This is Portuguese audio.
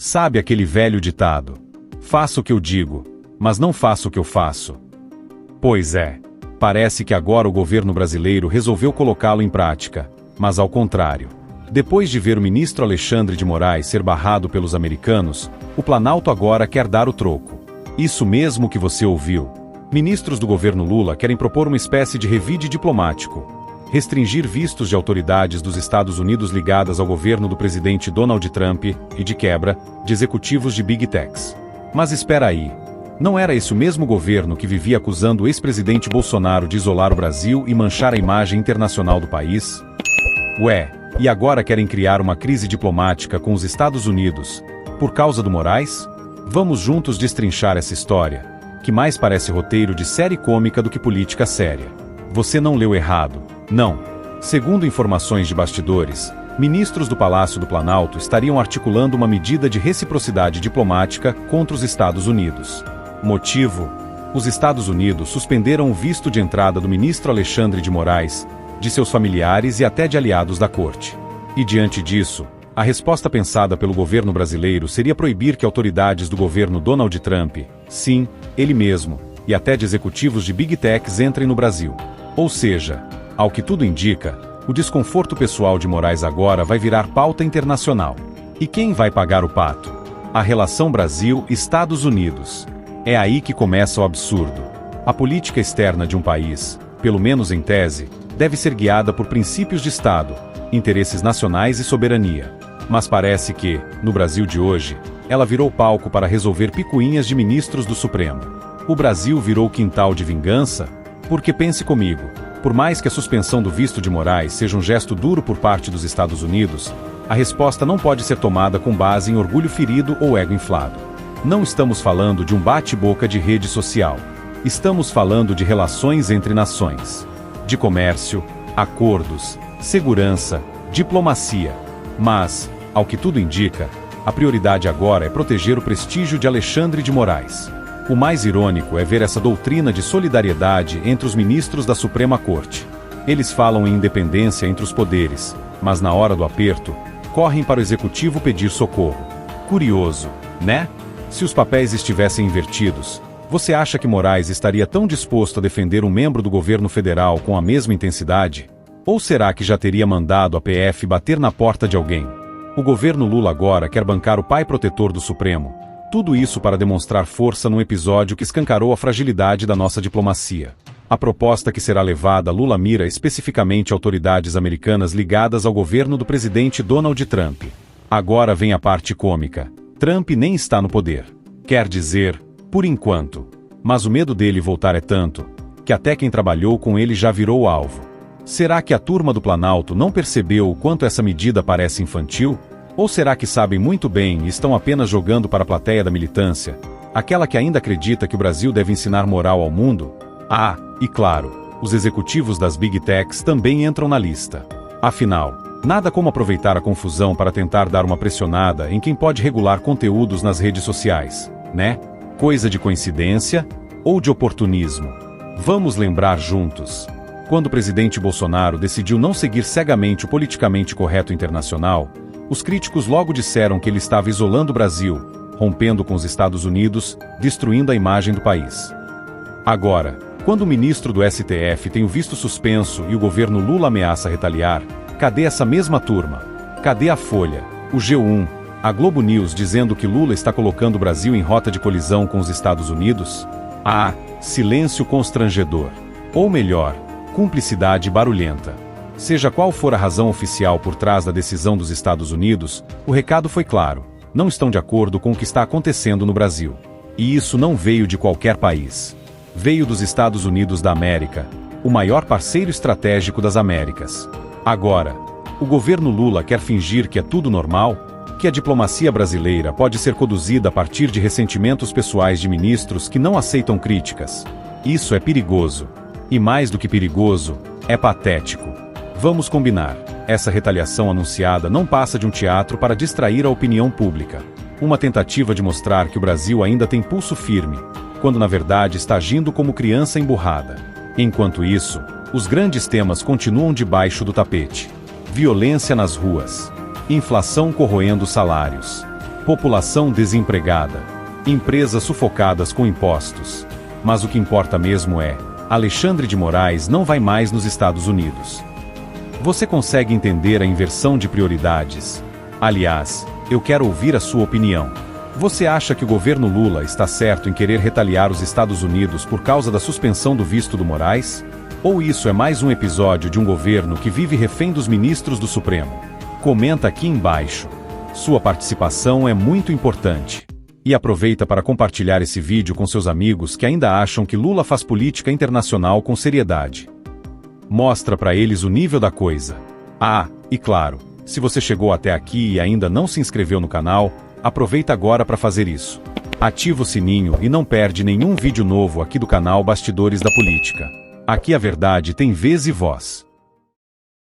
Sabe aquele velho ditado: faço o que eu digo, mas não faço o que eu faço? Pois é, parece que agora o governo brasileiro resolveu colocá-lo em prática, mas ao contrário. Depois de ver o ministro Alexandre de Moraes ser barrado pelos americanos, o Planalto agora quer dar o troco. Isso mesmo que você ouviu. Ministros do governo Lula querem propor uma espécie de revide diplomático. Restringir vistos de autoridades dos Estados Unidos ligadas ao governo do presidente Donald Trump e, de quebra, de executivos de Big Techs. Mas espera aí. Não era esse o mesmo governo que vivia acusando o ex-presidente Bolsonaro de isolar o Brasil e manchar a imagem internacional do país? Ué, e agora querem criar uma crise diplomática com os Estados Unidos, por causa do Moraes? Vamos juntos destrinchar essa história, que mais parece roteiro de série cômica do que política séria. Você não leu errado, não. Segundo informações de bastidores, ministros do Palácio do Planalto estariam articulando uma medida de reciprocidade diplomática contra os Estados Unidos. Motivo? Os Estados Unidos suspenderam o visto de entrada do ministro Alexandre de Moraes, de seus familiares e até de aliados da corte. E diante disso, a resposta pensada pelo governo brasileiro seria proibir que autoridades do governo Donald Trump, sim, ele mesmo, e até de executivos de Big Techs entrem no Brasil. Ou seja, ao que tudo indica, o desconforto pessoal de Moraes agora vai virar pauta internacional. E quem vai pagar o pato? A relação Brasil-Estados Unidos. É aí que começa o absurdo. A política externa de um país, pelo menos em tese, deve ser guiada por princípios de Estado, interesses nacionais e soberania. Mas parece que, no Brasil de hoje, ela virou palco para resolver picuinhas de ministros do Supremo. O Brasil virou quintal de vingança? Porque pense comigo, por mais que a suspensão do visto de Moraes seja um gesto duro por parte dos Estados Unidos, a resposta não pode ser tomada com base em orgulho ferido ou ego inflado. Não estamos falando de um bate-boca de rede social. Estamos falando de relações entre nações. De comércio, acordos, segurança, diplomacia. Mas, ao que tudo indica, a prioridade agora é proteger o prestígio de Alexandre de Moraes. O mais irônico é ver essa doutrina de solidariedade entre os ministros da Suprema Corte. Eles falam em independência entre os poderes, mas na hora do aperto, correm para o executivo pedir socorro. Curioso, né? Se os papéis estivessem invertidos, você acha que Moraes estaria tão disposto a defender um membro do governo federal com a mesma intensidade? Ou será que já teria mandado a PF bater na porta de alguém? O governo Lula agora quer bancar o pai protetor do Supremo. Tudo isso para demonstrar força num episódio que escancarou a fragilidade da nossa diplomacia. A proposta que será levada a Lula mira especificamente autoridades americanas ligadas ao governo do presidente Donald Trump. Agora vem a parte cômica. Trump nem está no poder. Quer dizer, por enquanto. Mas o medo dele voltar é tanto, que até quem trabalhou com ele já virou alvo. Será que a turma do Planalto não percebeu o quanto essa medida parece infantil? Ou será que sabem muito bem e estão apenas jogando para a plateia da militância, aquela que ainda acredita que o Brasil deve ensinar moral ao mundo? Ah, e claro, os executivos das Big Techs também entram na lista. Afinal, nada como aproveitar a confusão para tentar dar uma pressionada em quem pode regular conteúdos nas redes sociais, né? Coisa de coincidência ou de oportunismo? Vamos lembrar juntos. Quando o presidente Bolsonaro decidiu não seguir cegamente o politicamente correto internacional, os críticos logo disseram que ele estava isolando o Brasil, rompendo com os Estados Unidos, destruindo a imagem do país. Agora, quando o ministro do STF tem o visto suspenso e o governo Lula ameaça retaliar, cadê essa mesma turma? Cadê a Folha, o G1, a Globo News dizendo que Lula está colocando o Brasil em rota de colisão com os Estados Unidos? Ah, silêncio constrangedor. Ou melhor, cumplicidade barulhenta. Seja qual for a razão oficial por trás da decisão dos Estados Unidos, o recado foi claro: não estão de acordo com o que está acontecendo no Brasil. E isso não veio de qualquer país. Veio dos Estados Unidos da América, o maior parceiro estratégico das Américas. Agora, o governo Lula quer fingir que é tudo normal? Que a diplomacia brasileira pode ser conduzida a partir de ressentimentos pessoais de ministros que não aceitam críticas? Isso é perigoso. E mais do que perigoso, é patético. Vamos combinar, essa retaliação anunciada não passa de um teatro para distrair a opinião pública. Uma tentativa de mostrar que o Brasil ainda tem pulso firme, quando na verdade está agindo como criança emburrada. Enquanto isso, os grandes temas continuam debaixo do tapete. Violência nas ruas. Inflação corroendo salários. população desempregada, empresas sufocadas com impostos. Mas o que importa mesmo é, Alexandre de Moraes não vai mais nos Estados Unidos. Você consegue entender a inversão de prioridades? Aliás, eu quero ouvir a sua opinião. Você acha que o governo Lula está certo em querer retaliar os Estados Unidos por causa da suspensão do visto do Moraes? Ou isso é mais um episódio de um governo que vive refém dos ministros do Supremo? Comenta aqui embaixo. Sua participação é muito importante. E aproveita para compartilhar esse vídeo com seus amigos que ainda acham que Lula faz política internacional com seriedade. Mostra para eles o nível da coisa. Ah, e claro, se você chegou até aqui e ainda não se inscreveu no canal, aproveita agora para fazer isso. Ativa o sininho e não perde nenhum vídeo novo aqui do canal Bastidores da Política. Aqui a verdade tem vez e voz.